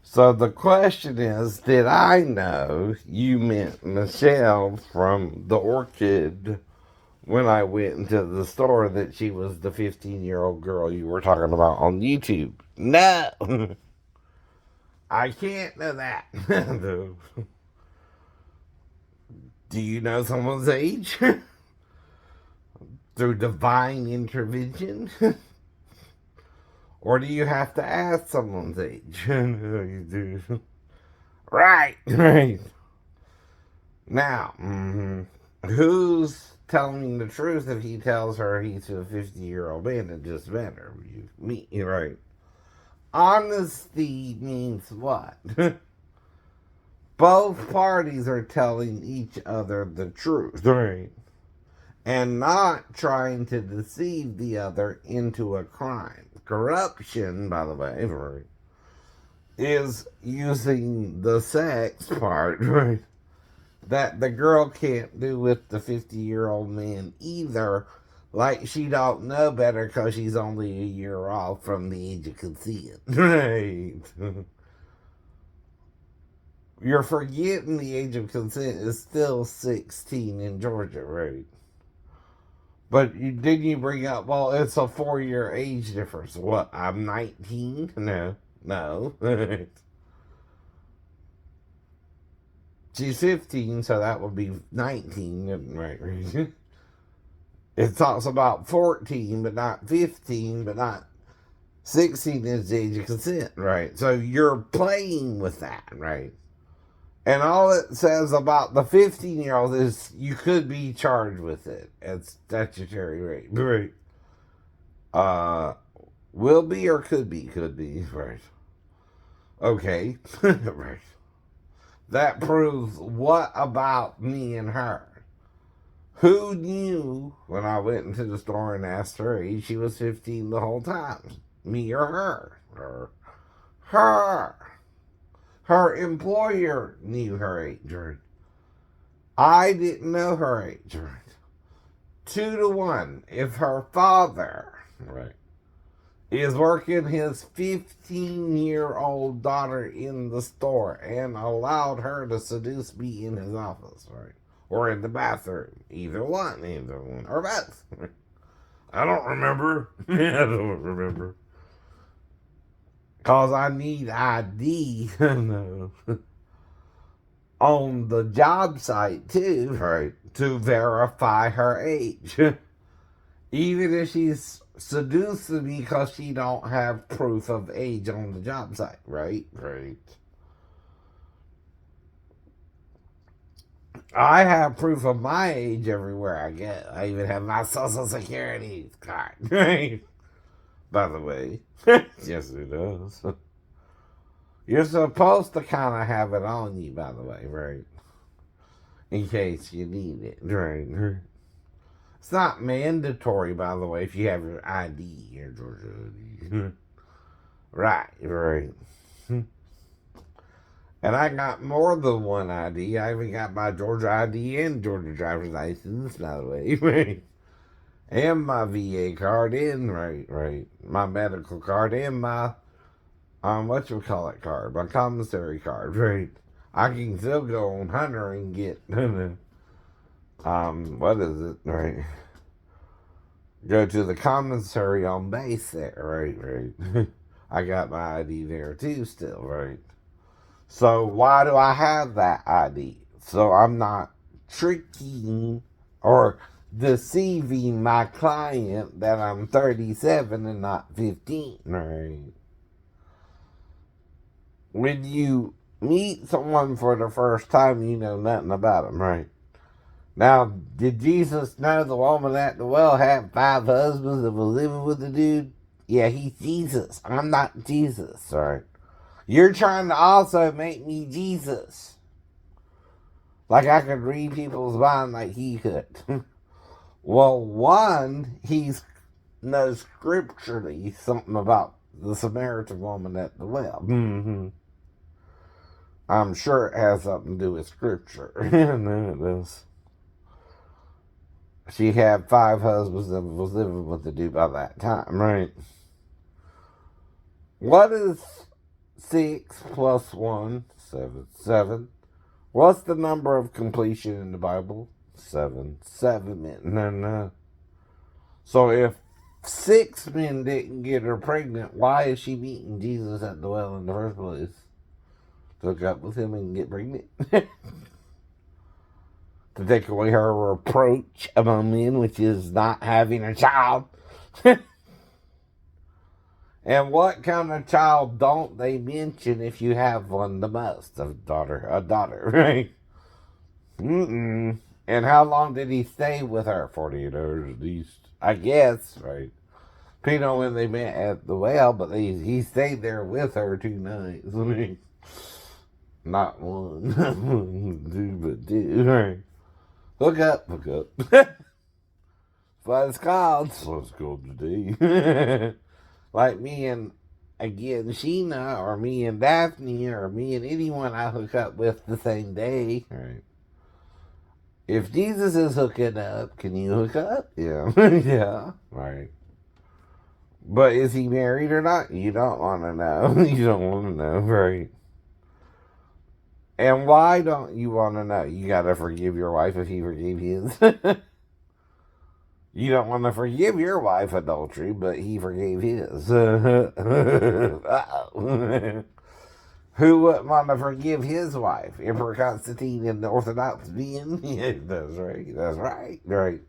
So the question is, did I know you meant Michelle from the Orchid when I went into the store that she was the 15-year-old girl you were talking about on YouTube? No, I can't know that. Do you know someone's age? Through divine intervention? Or do you have to ask someone's age? You do. Right, right. Now, who's telling the truth if he tells her he's a 50-year-old man that just met her? Me, right? Honesty means what? Both parties are telling each other the truth, right? And not trying to deceive the other into a crime. Corruption, by the way, right, is using the sex part, right, that the girl can't do with the 50-year-old man either. Like she don't know better because she's only a year off from the age of consent. Right. You're forgetting the age of consent is still 16 in Georgia, right? But didn't you bring up, well, it's a 4-year age difference. What, I'm 19? No. No. She's 15, so that would be 19, right? It talks about 14, but not 15, but not 16 is the age of consent, right? So you're playing with that, right? And all it says about the 15-year-old is you could be charged with it at statutory rape, right? Uh, will be or could be, right? Okay, right. That proves what about me and her? Who knew when I went into the store and asked her age she was 15 the whole time? Me or her? Her. Her employer knew her age, right? I didn't know her age, right? 2 to 1. If her father, right, is working his 15-year-old daughter in the store and allowed her to seduce me in his office, right? Or in the bathroom. Either one, or both. I don't remember. I don't remember. Because I need ID on the job site, too, right, to verify her age. Even if she's seducing me because she don't have proof of age on the job site, right? Right. I have proof of my age everywhere I get. I even have my social security card, right? By the way. Yes, it does. You're supposed to kind of have it on you, by the way, right? In case you need it, right? It's not mandatory, by the way, if you have your ID here, Georgia. Right, right. And I got more than one ID. I even got my Georgia ID and Georgia driver's license, by the way, right? And my VA card and right. My medical card and my what you call it card, my commissary card, right? I can still go on Hunter and get what is it, right? Go to the commissary on base there, right. I got my ID there too still, right? So why do I have that ID? So I'm not tricking or deceiving my client that I'm 37 and not 15, right? When you meet someone for the first time, you know nothing about them, right? Now, did Jesus know the woman at the well had 5 husbands and was living with the dude? Yeah, he's Jesus. I'm not Jesus, right? You're trying to also make me Jesus. Like I could read people's mind like he could. Well, one, he knows scripturally something about the Samaritan woman at the well. Mm-hmm. I'm sure it has something to do with scripture. She had 5 husbands and was living with the dude by that time, right? What is 6 plus 1, 7, 7. What's the number of completion in the Bible? 7. 7 men. No. So if 6 men didn't get her pregnant, why is she meeting Jesus at the well in the first place? To hook up with him and get pregnant? To take away her reproach among men, which is not having a child. And what kind of child don't they mention if you have one the most? A daughter, right? And how long did he stay with her? 48 hours at least, I guess, right? Depending on when they met at the well, but he stayed there with her 2 nights. I mean, not one, two, but 2, right? Hook up. That's what it's called. That's what it's called today. Like me and, again, Sheena, or me and Daphne, or me and anyone I hook up with the same day. Right. If Jesus is hooking up, can you hook up? Yeah. Yeah. Right. But is he married or not? You don't want to know. You don't want to know, right? And why don't you want to know? You got to forgive your wife if he forgave his. You don't want to forgive your wife adultery, but he forgave his. Uh-oh. Who wouldn't want to forgive his wife? Emperor Constantine and the Orthodox being? Yeah, that's right.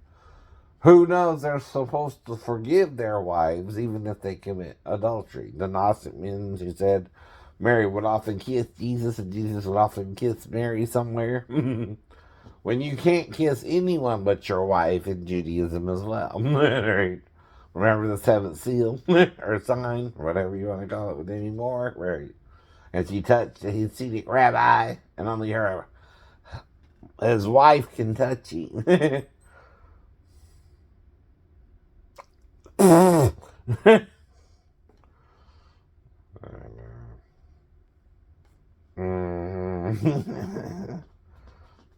Who knows they're supposed to forgive their wives even if they commit adultery? The Gnostic men who said Mary would often kiss Jesus and Jesus would often kiss Mary somewhere. When you can't kiss anyone but your wife in Judaism as well. Right? Remember the 7th seal? Or sign? Or whatever you want to call it anymore. Right? And she touched the Hasidic rabbi, and only his wife can touch him.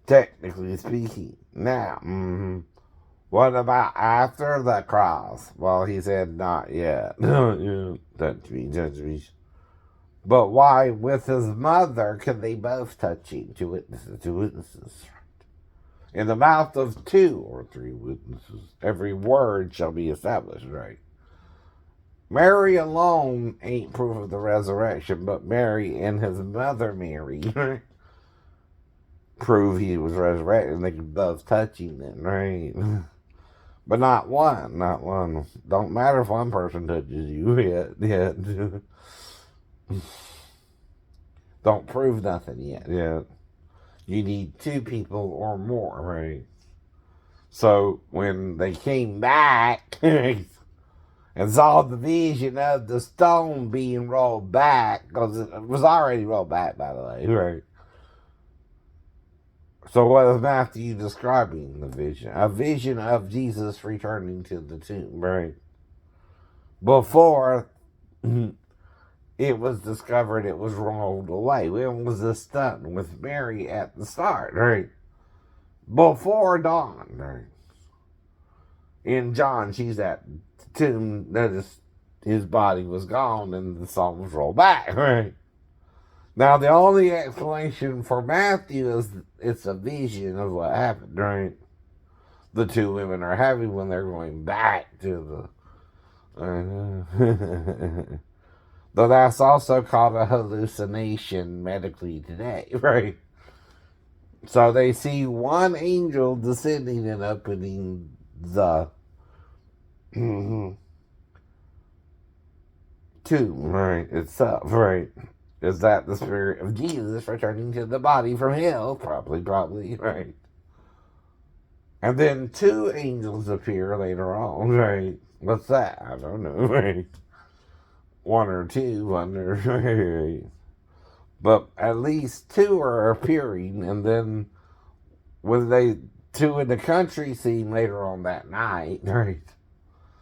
Technically speaking. Now, what about after the cross? Well, he said not yet. Touch me. But why with his mother could they both touch him? 2 witnesses. In the mouth of 2 or 3 witnesses, every word shall be established, right? Mary alone ain't proof of the resurrection, but Mary and his mother Mary prove he was resurrected, and they could both touch him then, right? But not one. Don't matter if one person touches you yet. Don't prove nothing yet. You need 2 people or more, right? So when they came back and saw the vision of the stone being rolled back, because it was already rolled back, by the way, right? So what is Matthew describing the vision? A vision of Jesus returning to the tomb, right? Before it was discovered it was rolled away. When was this done? With Mary at the start, right? Before dawn, right? In John, she's at the tomb. His body was gone and the stone was rolled back, right? Now, the only explanation for Matthew is it's a vision of what happened, right? The 2 women are having when they're going back to the... Though that's also called a hallucination medically today, right? So they see one angel descending and opening the tomb, right, itself, right? Is that the spirit of Jesus returning to the body from hell? Probably, right? And then 2 angels appear later on, right? What's that? I don't know, right? 1 or 2, right? But at least 2 are appearing, and then when they 2 in the country scene later on that night, right?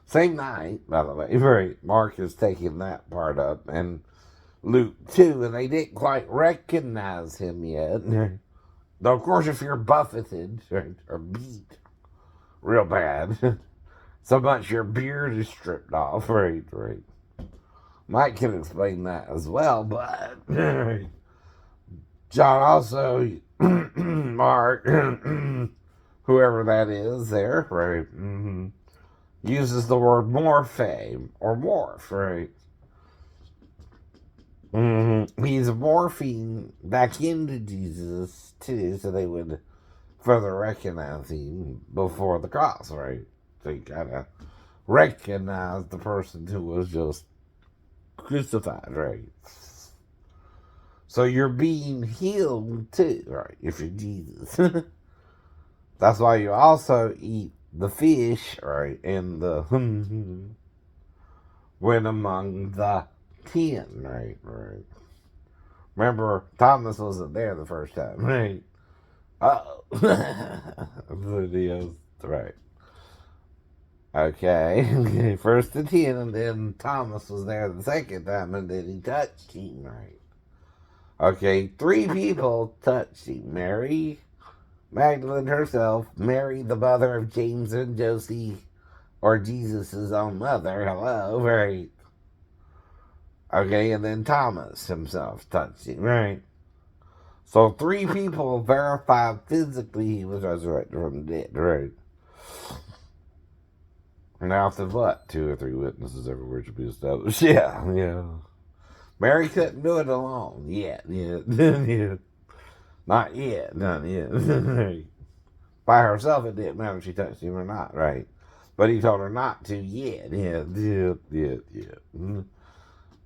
Same night, by the way, right? Mark is taking that part up, and Luke 2, and they didn't quite recognize him yet. Though, of course, if you're buffeted, right, or beat real bad, so much your beard is stripped off, right? Mike can explain that as well, but John also, Mark, whoever that is there, right, uses the word morphe or morph, right? He's morphing back into Jesus too, so they would further recognize him before the cross, right? So you gotta recognize the person who was just crucified, right? So you're being healed too, right? If you're Jesus. That's why you also eat the fish, right? And the went among the 10, right? Right. Remember, Thomas wasn't there the first time, right? Oh. Videos, right. Okay. First the 10, and then Thomas was there the second time, and then he touched him, right? Okay, 3 people touched him. Mary Magdalene herself, Mary, the mother of James and Josie, or Jesus' own mother, hello, right? Okay, and then Thomas himself touched him, right? So 3 people verified physically he was resurrected from the dead, right? Now, if there's what? 2 or 3 witnesses everywhere should be established. Yeah. Mary couldn't do it alone yet. Not yet. By herself, it didn't matter if she touched him or not, right? But he told her not to yet.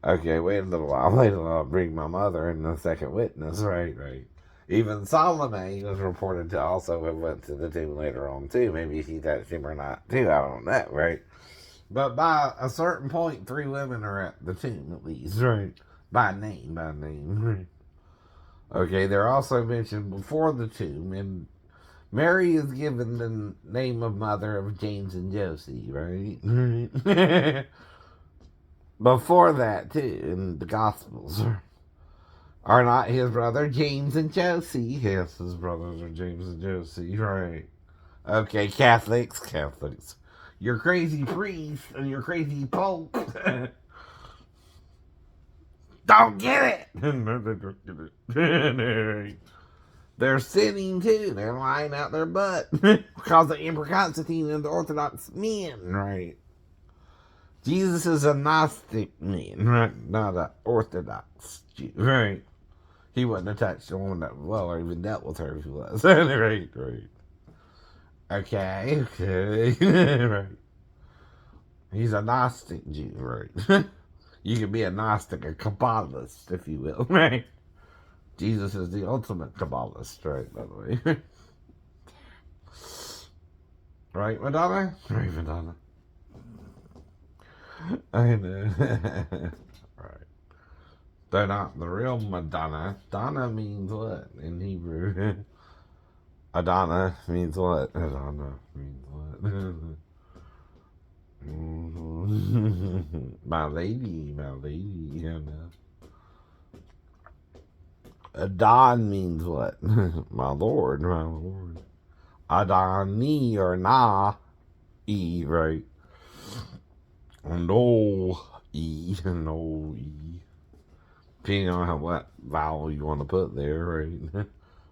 Okay, wait a little while. I'll bring my mother and the second witness, right. Even Salome was reported to also have went to the tomb later on, too. Maybe he touched him or not, too. I don't know, right? But by a certain point, 3 women are at the tomb, at least, right? By name, right? Okay, they're also mentioned before the tomb, and Mary is given the name of mother of James and Josie, right? Before that, too, in the Gospels. Are not his brother James and Josie? Yes, his brothers are James and Josie, right? Okay, Catholics. You're crazy priests and you're crazy pope. Don't get it. They're sinning too. They're lying out their butt because of Emperor Constantine and the Orthodox men, right? Jesus is a Gnostic man, right? Not an Orthodox Jew, right? He wouldn't have touched a woman that well or even dealt with her if he was. right. Okay. right. He's a Gnostic Jew, right? You can be a Gnostic, a Kabbalist, if you will, right? Jesus is the ultimate Kabbalist, right, by the way. Right, Madonna? Right, Madonna. I know. right. They're not the real Madonna. Donna means what in Hebrew? Adana means what? Adana means what? my lady, you know. Adon means what? my lord. Adani or na, e, right? No e, no e. Depending on what vowel you want to put there, right?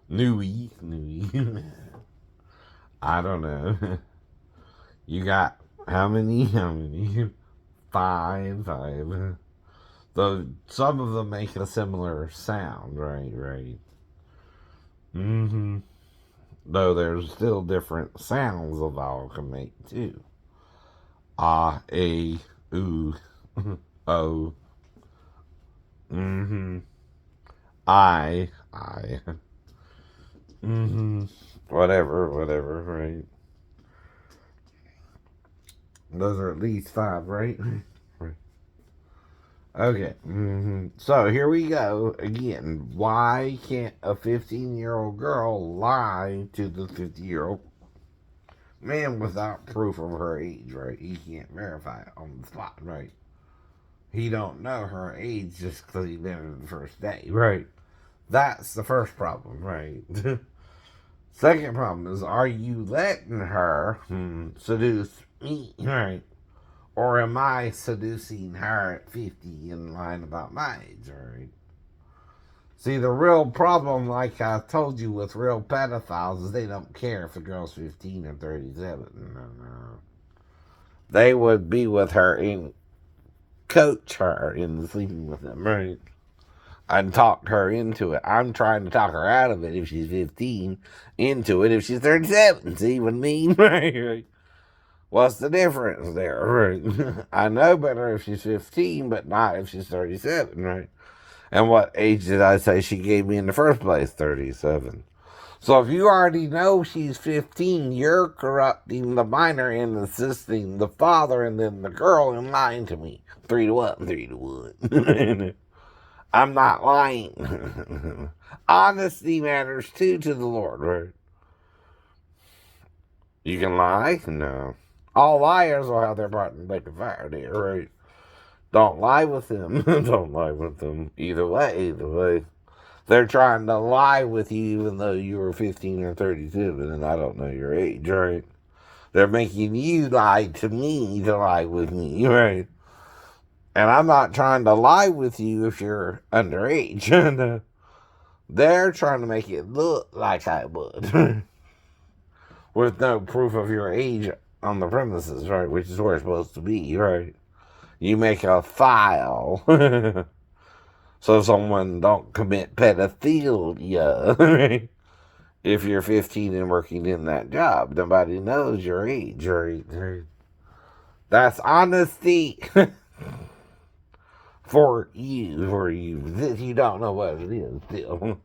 Nui. I don't know. You got how many? 5. Though some of them make a similar sound, right? Though there's still different sounds a vowel can make too. Ah, a, oo, o. I. Whatever, right? Those are at least 5, right? right. Okay. So here we go again. Why can't a 15-year-old girl lie to the 50-year-old man without proof of her age, right? He can't verify it on the spot, right? He don't know her age just because he met her the first day, right? That's the first problem, right? Second problem is, are you letting her seduce me, right? Or am I seducing her at 50 and lying about my age, right? See, the real problem, like I told you, with real pedophiles is they don't care if the girl's 15 or 37. No. They would be with her and coach her in sleeping with them, right? And talk her into it. I'm trying to talk her out of it if she's 15, into it if she's 37. See what I mean? Right? What's the difference there? Right? I know better if she's 15, but not if she's 37, right? And what age did I say she gave me in the first place? 37. So if you already know she's 15, you're corrupting the minor and assisting the father and then the girl and lying to me. 3 to 1, 3 to 1. I'm not lying. Honesty matters too to the Lord, right? You can lie? No. All liars will have their part in the lake of fire, dear, right? Don't lie with them. Don't lie with them. Either way. They're trying to lie with you even though you were 15 or 32, and I don't know your age, right? They're making you lie to me to lie with me, right? And I'm not trying to lie with you if you're underage. They're trying to make it look like I would. With no proof of your age on the premises, right? Which is where it's supposed to be, right? You make a file so someone don't commit pedophilia, right? If you're 15 and working in that job, nobody knows your age, right? That's honesty for you. If you don't know what it is, still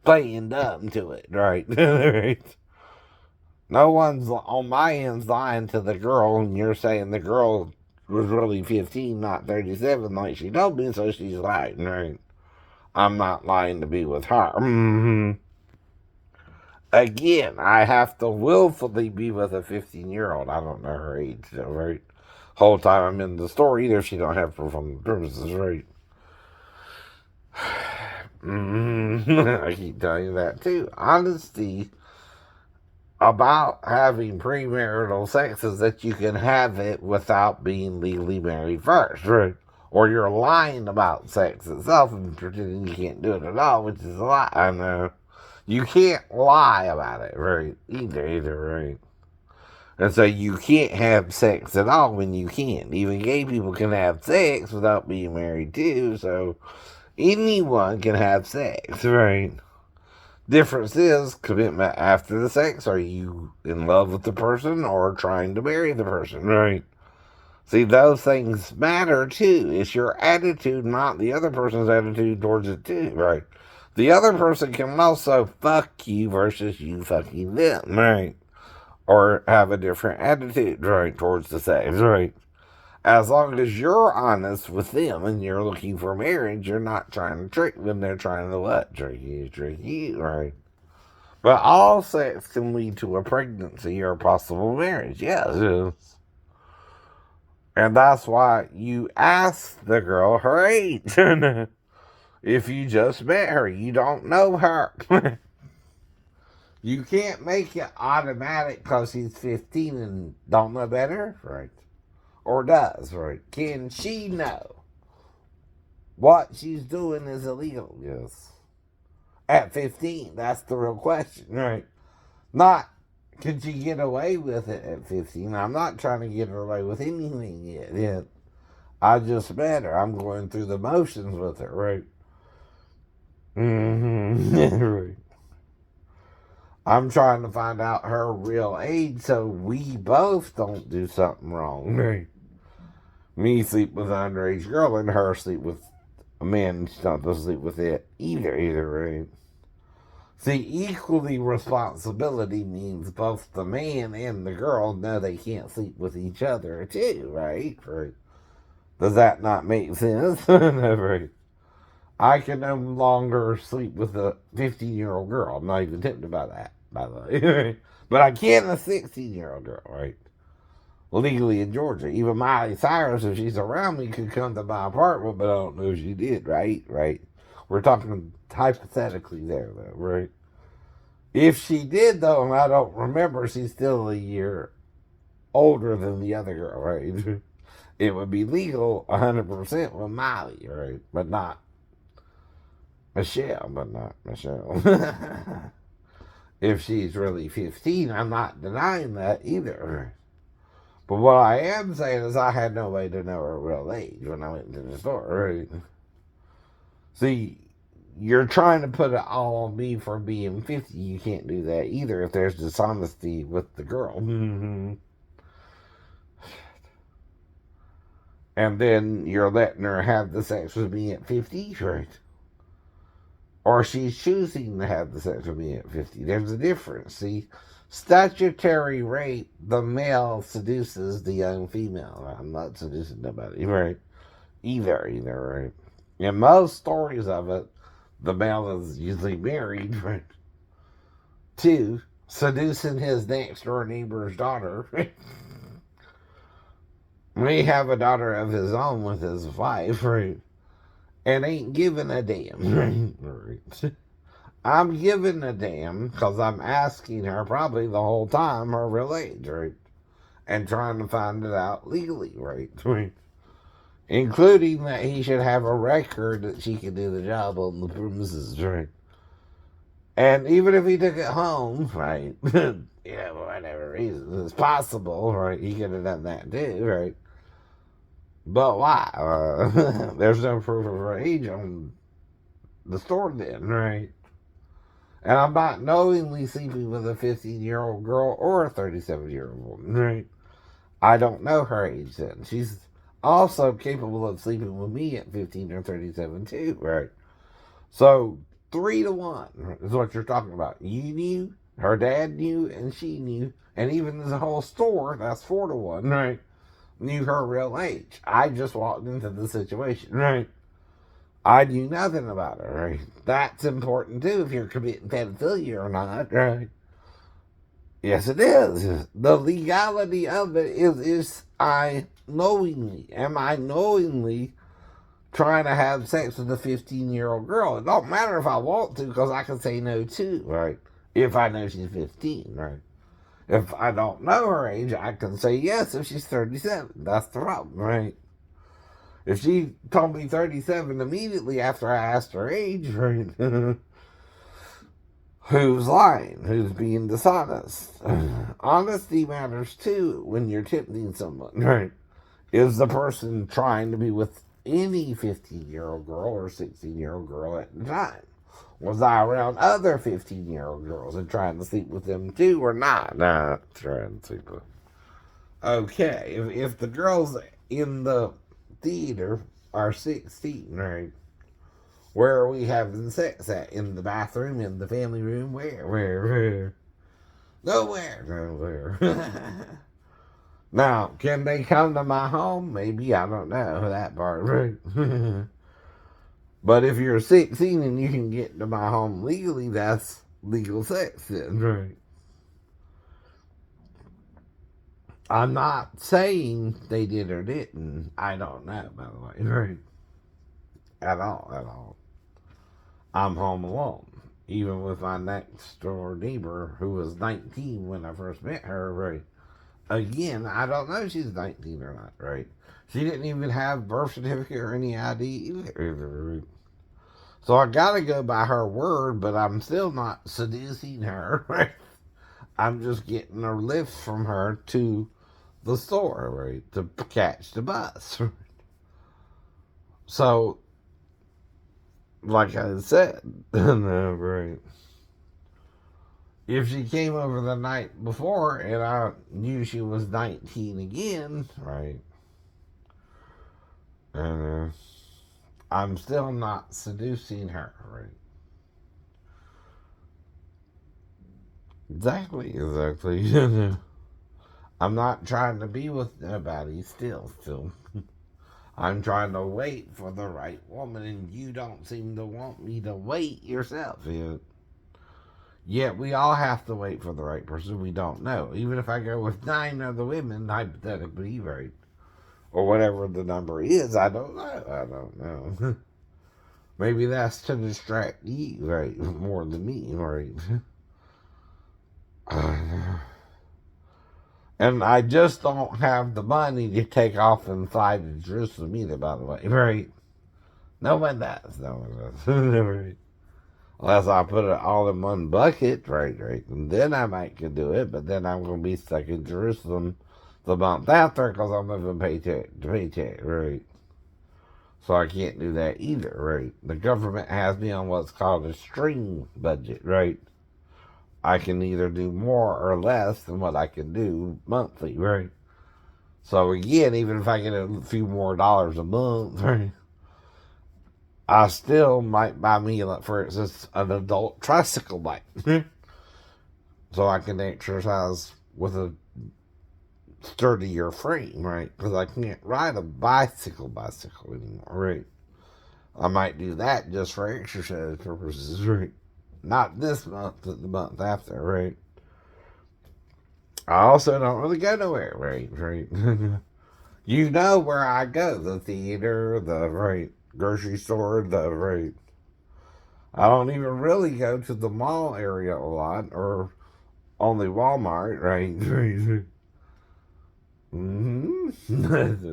playing dumb to it, right? Right? No one's on my end's lying to the girl, and you're saying the girl was really 15, not 37, like she told me, so she's lying, right? I'm not lying to be with her. Mm-hmm. Again, I have to willfully be with a 15-year-old. I don't know her age, though, right? Whole time I'm in the store, either if she don't have proof on the premises, right? I keep telling you that, too. Honesty about having premarital sex is that you can have it without being legally married first, right? Or you're lying about sex itself and pretending you can't do it at all, which is a lie. I know. You can't lie about it, right? Either, right? And so you can't have sex at all when you can. Even gay people can have sex without being married too, so anyone can have sex, right? Difference is commitment after the sex. Are you in love with the person or trying to marry the person, right? See, those things matter too. It's your attitude, not the other person's attitude towards it too, right? The other person can also fuck you versus you fucking them, right? Or have a different attitude, right, towards the sex, right? As long as you're honest with them and you're looking for marriage, you're not trying to trick them. They're trying to what? Trick you, right? But all sex can lead to a pregnancy or a possible marriage, yes. And that's why you ask the girl her age. If you just met her, you don't know her. You can't make it automatic because she's 15 and don't know better, right? Or does, right? Can she know what she's doing is illegal? Yes. At 15, that's the real question, right? Not, can she get away with it at 15? I'm not trying to get her away with anything yet. I just met her. I'm going through the motions with her, right? Right. I'm trying to find out her real age so we both don't do something wrong. Right. Me sleep with an underage girl and her sleep with a man she's not supposed to sleep with it either, right? See, equally responsibility means both the man and the girl know they can't sleep with each other too, right? Right. Does that not make sense? Right. I can no longer sleep with a 15-year-old girl. I'm not even tempted by that, by the way. But I can a 16-year-old girl, right? Legally in Georgia. Even Miley Cyrus, if she's around me, could come to my apartment, but I don't know if she did, right? Right. We're talking hypothetically there, though, right? If she did, though, and I don't remember, she's still a year older than the other girl, right? it would be legal 100% with Miley, right? But not Michelle, If she's really 15, I'm not denying that either. But what I am saying is I had no way to know her real age when I went to the store, right? See, you're trying to put it all on me for being 50. You can't do that either if there's dishonesty with the girl. And then you're letting her have the sex with me at 50, right? Or she's choosing to have the sex with me at 50. There's a difference. See, statutory rape, the male seduces the young female. I'm not seducing nobody, right? Either, right? In most stories of it, the male is usually married, right? To seducing his next door neighbor's daughter. May have a daughter of his own with his wife, right? And ain't giving a damn, right? I'm giving a damn because I'm asking her probably the whole time her real age, right? And trying to find it out legally, right? Including that he should have a record that she can do the job on the premises, right? And even if he took it home, right? Yeah, for whatever reason, it's possible, right? He could have done that too, right? But why? There's no proof of her age on the store then, right? And I'm not knowingly sleeping with a 15-year-old girl or a 37-year-old woman, right? I don't know her age then. She's also capable of sleeping with me at 15 or 37 too, right? So 3-1 is what you're talking about. You knew, her dad knew, and she knew, and even the whole store, that's 4-1, right? Knew her real age. I just walked into the situation, right? I knew nothing about her, right? That's important too if you're committing pedophilia or not, right? Yes, it is. The legality of it is am I knowingly trying to have sex with a 15-year-old girl? It don't matter if I want to because I can say no too, right? If I know she's 15, right? If I don't know her age, I can say yes if she's 37. That's the problem, right? If she told me 37 immediately after I asked her age, right? Who's lying? Who's being dishonest? Honesty matters too when you're tempting someone, right? Is the person trying to be with any 15-year-old girl or 16-year-old girl at the time? Was I around other 15-year-old girls and trying to sleep with them too or not? Nah, trying to sleep with them. Okay, if the girls in the theater are 16, right? Where are we having sex at? In the bathroom? In the family room? Where? Nowhere. Now, can they come to my home? Maybe, I don't know that part, right? But if you're 16 and you can get to my home legally, that's legal sex then, right? I'm not saying they did or didn't. I don't know, by the way, right? At all. I'm home alone. Even with my next door neighbor who was 19 when I first met her, right? Again, I don't know if she's 19 or not, right? She didn't even have birth certificate or any ID either. So I gotta go by her word, but I'm still not seducing her, right? I'm just getting a lift from her to the store, right? To catch the bus. Right? So, like I said, no, right? If she came over the night before and I knew she was 19 again, right? And I'm still not seducing her, right? Exactly. I'm not trying to be with nobody still. I'm trying to wait for the right woman, and you don't seem to want me to wait yourself. Yet we all have to wait for the right person we don't know. Even if I go with 9 other women, hypothetically, right? Or whatever the number is, I don't know. Maybe that's to distract you, right? More than me, right? And I just don't have the money to take off and fly to Jerusalem either, by the way. Right? No one does. No one does. Right. Unless I put it all in one bucket, right. And then I might could do it, but then I'm going to be stuck in Jerusalem the month after because I'm living paycheck to paycheck, right? So I can't do that either, right? The government has me on what's called a string budget, right? I can either do more or less than what I can do monthly, right? So again, even if I get a few more dollars a month, right, I still might buy me, for instance, an adult tricycle bike. So I can exercise with a sturdier frame, right? Because I can't ride a bicycle anymore, right? I might do that just for exercise purposes, right? Not this month, but the month after, right? I also don't really go nowhere, right? You know where I go, the theater, the right grocery store, the right. I don't even really go to the mall area a lot, or only Walmart, right? Mm-hmm.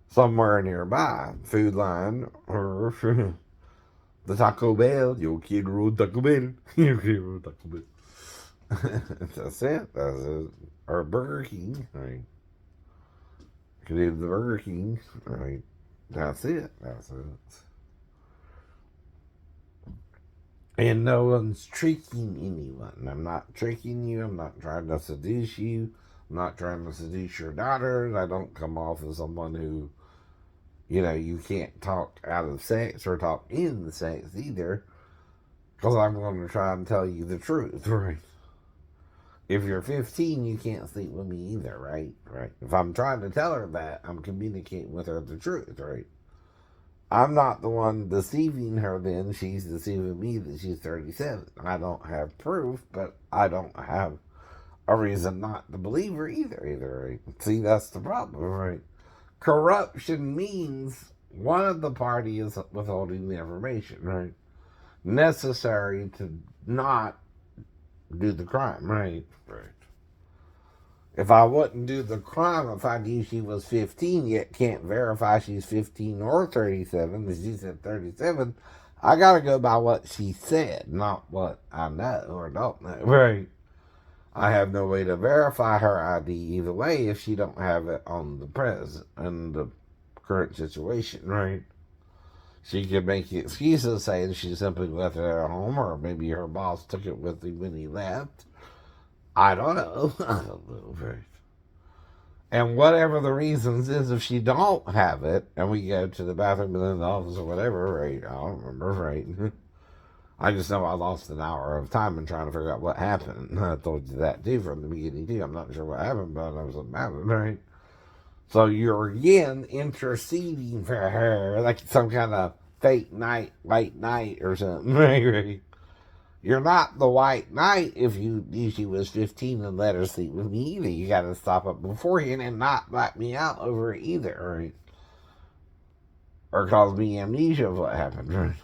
Somewhere nearby, Food Line, or the Taco Bell. Yo quiero Taco Bell. Yo quiero Taco Bell. That's it. That's it. Or Burger King, right? Could do the Burger King, right? That's it. That's it. And no one's tricking anyone. I'm not tricking you. I'm not trying to seduce you. I'm not trying to seduce your daughters. I don't come off as someone who, you can't talk out of sex or talk in the sex either. Because I'm going to try and tell you the truth, right? If you're 15, you can't sleep with me either, right? Right. If I'm trying to tell her that, I'm communicating with her the truth, right? I'm not the one deceiving her then. She's deceiving me that she's 37. I don't have proof, but I don't have a reason not to believe her either, right? See, that's the problem, right? Corruption means one of the parties is withholding the information, right? Necessary to not do the crime, right? Right. If I wouldn't do the crime, if I knew she was 15, yet can't verify she's 15 or 37, as she said 37, I gotta go by what she said, not what I know or don't know. Right. I have no way to verify her ID either way if she don't have it on the present and the current situation, right? She could make excuses saying she simply left it at home, or maybe her boss took it with him when he left. I don't know. I don't know, right? And whatever the reasons is, if she don't have it, and we go to the bathroom in the office or whatever, right? I don't remember, right? I just know I lost an hour of time in trying to figure out what happened. I told you that too from the beginning too. I'm not sure what happened, but I was about it, right? So you're again interceding for her like some kind of fake white knight or something, right? You're not the white knight if you knew she was 15 and let her sleep with me either. You got to stop it beforehand and not black me out over it either, right? Or cause me amnesia of what happened, right?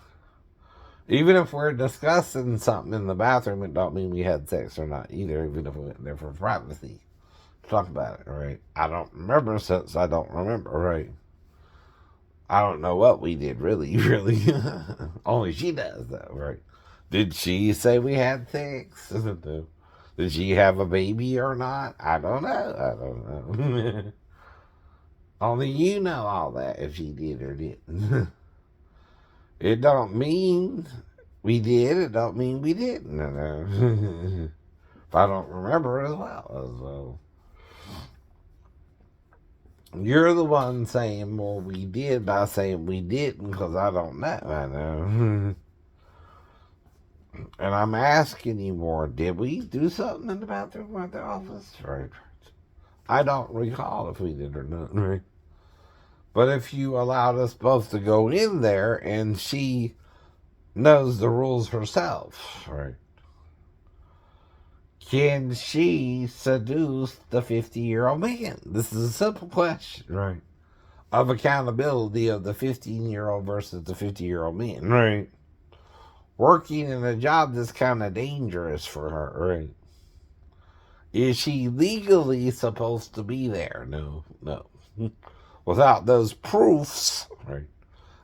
Even if we're discussing something in the bathroom, it don't mean we had sex or not either, even if we went there for privacy. Talk about it, right? I don't remember since I don't remember, right? I don't know what we did, really. Only she does, though, right? Did she say we had sex? Did she have a baby or not? I don't know. I don't know. Only you know all that, if she did or didn't. It don't mean we did. It don't mean we didn't. If I don't remember as well. You're the one saying, well, we did by saying we didn't because I don't know. I know. And I'm asking you more. Did we do something in the bathroom at the office? Right. I don't recall if we did or not. Right. But if you allowed us both to go in there and she knows the rules herself, right? Can she seduce the 50-year-old man? This is a simple question, right? Of accountability of the 15-year-old versus the 50-year-old man, right? Working in a job that's kind of dangerous for her, right? Is she legally supposed to be there? No, no. Without those proofs, right?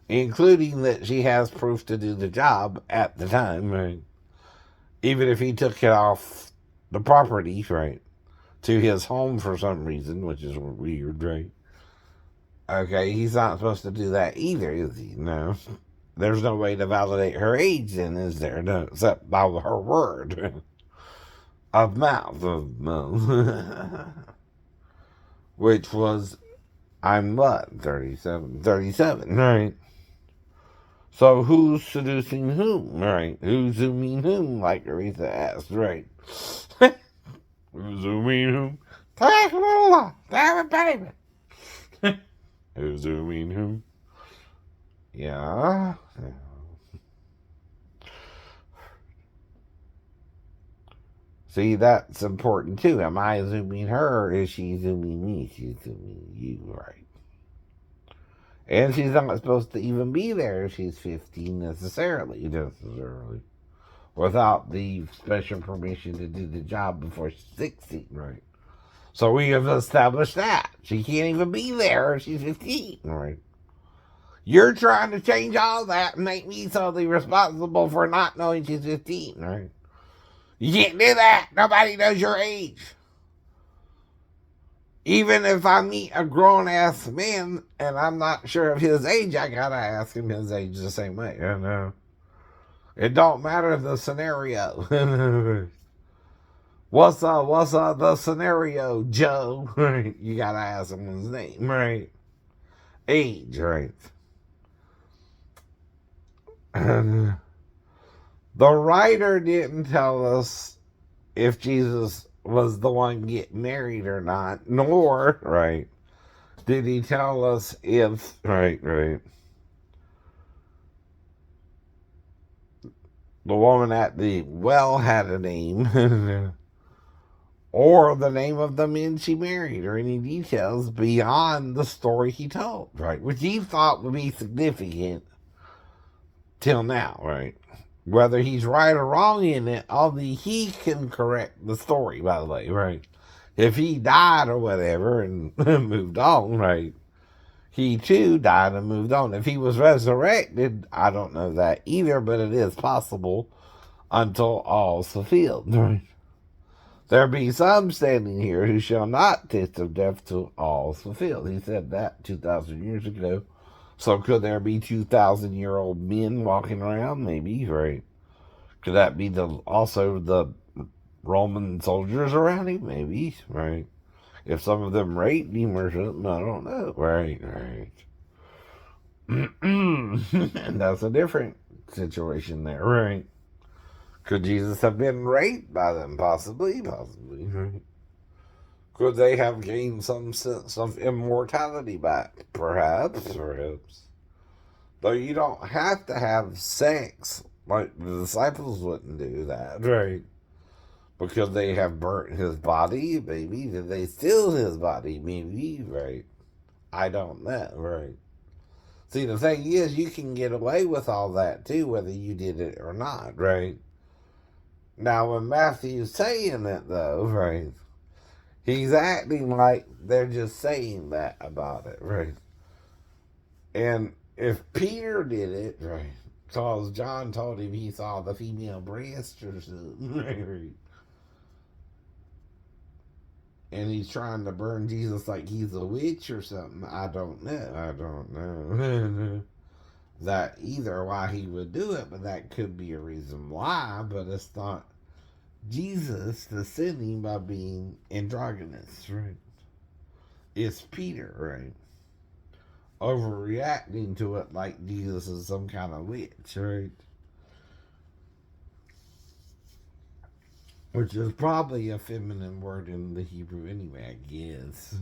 Including that she has proof to do the job at the time, right? Even if he took it off the property, right, to his home for some reason, which is weird, right? Okay, he's not supposed to do that either, is he? No. There's no way to validate her age, then, is there? No, except by her word of mouth, which was, I'm what, 37? 37, right? So who's seducing whom, right? Who's zooming whom, like Aretha asked, right? Who's zooming whom? Take a little love, damn it, baby. Who's zooming whom? Yeah. See, that's important too. Am I zooming her or is she zooming me? She's zooming you, right? And she's not supposed to even be there if she's 15 necessarily. Without the special permission to do the job before she's 16, right? So we have established that. She can't even be there if she's 15, right? You're trying to change all that and make me solely responsible for not knowing she's 15, right? You can't do that. Nobody knows your age. Even if I meet a grown-ass man and I'm not sure of his age, I gotta ask him his age the same way. You know? It don't matter the scenario. What's the scenario, Joe? Right? You gotta ask him his name, right? Age, right? And the writer didn't tell us if Jesus was the one getting married or not, nor, right, did he tell us if, right, the woman at the well had a name, or the name of the men she married, or any details beyond the story he told, right, which he thought would be significant till now, right? Whether he's right or wrong in it, only he can correct the story, by the way, right? If he died or whatever and moved on, right? He too died and moved on. If he was resurrected, I don't know that either, but it is possible until all's fulfilled, right? There be some standing here who shall not taste of death till all's fulfilled. He said that 2,000 years ago. So could there be 2,000-year-old men walking around? Maybe, right? Could that be also the Roman soldiers around him? Maybe, right? If some of them raped him or something, I don't know. Right. And that's a different situation there, right? Could Jesus have been raped by them? Possibly, right? Could they have gained some sense of immortality back? Perhaps. Though you don't have to have sex. Like the disciples wouldn't do that, right? Because they have burnt his body, maybe. Did they steal his body? Maybe, right? I don't know, right? See, the thing is, you can get away with all that too, whether you did it or not, right? Now, when Matthew's saying it, though, right, he's acting like they're just saying that about it, right? And if Peter did it, right, because John told him he saw the female breast or something, right? And he's trying to burn Jesus like he's a witch or something. I don't know that either why he would do it, but that could be a reason why. But it's not Jesus the sinning by being androgynous, right? It's Peter, right? Overreacting to it like Jesus is some kind of witch, right? Which is probably a feminine word in the Hebrew anyway, I guess.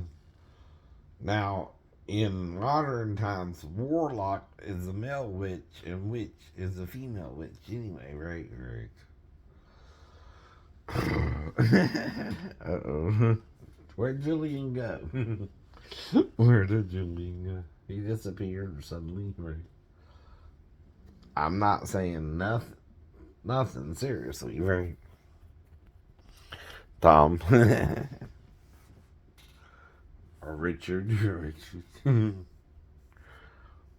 Now, in modern times, warlock is a male witch and witch is a female witch anyway, right? Uh-oh. Where'd Julian go? Where did Julian go? He disappeared suddenly, right? I'm not saying nothing seriously, right? Tom. Or Richard.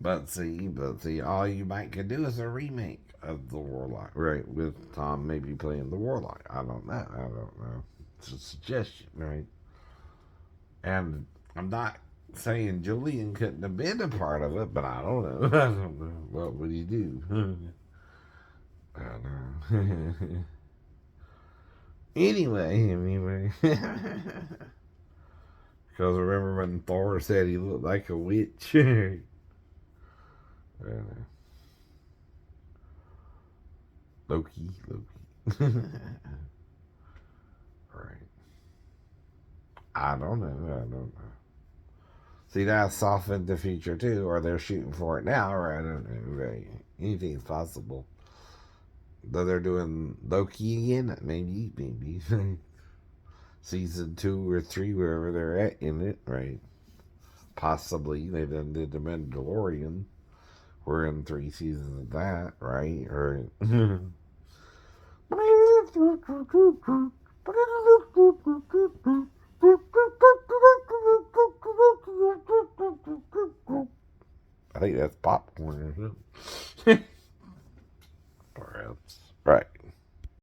But see, all you might could do is a remake of the Warlock, right? With Tom maybe playing the Warlock. I don't know. It's a suggestion, right? And I'm not saying Julian couldn't have been a part of it, but I don't know. I don't know. What would he do? I don't know. Anyway. Because remember when Thor said he looked like a witch? Loki. Right. I don't know. See, that's softened the future too, or they're shooting for it now, or I don't know. Right. Anything's possible. Though they're doing Loki again, maybe. Season 2 or 3, wherever they're at in it, right? Possibly. They done did the Mandalorian. We're in 3 seasons of that, right? Or I think that's popcorn, isn't it? Perhaps. Right.